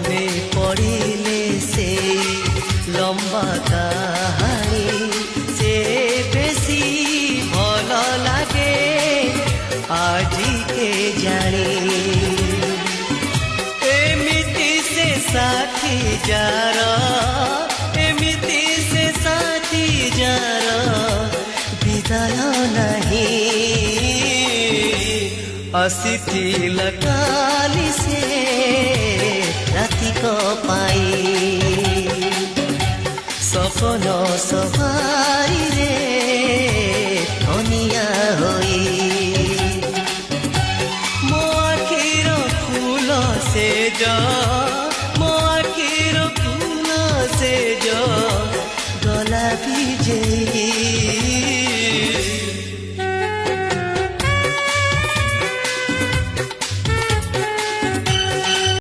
মনে পড়িলে সেই লম্বা কাহানি সে বেশি ভাল লাগে আজিকে জানি এমিতি সে সাথী যার এমিতি সে সাথী যার বিদায় নাহি আসিথিলা কালি সে রাতিক পাই সপন সবাইরে ধনিয়া হই মো আখির ফুল সে যা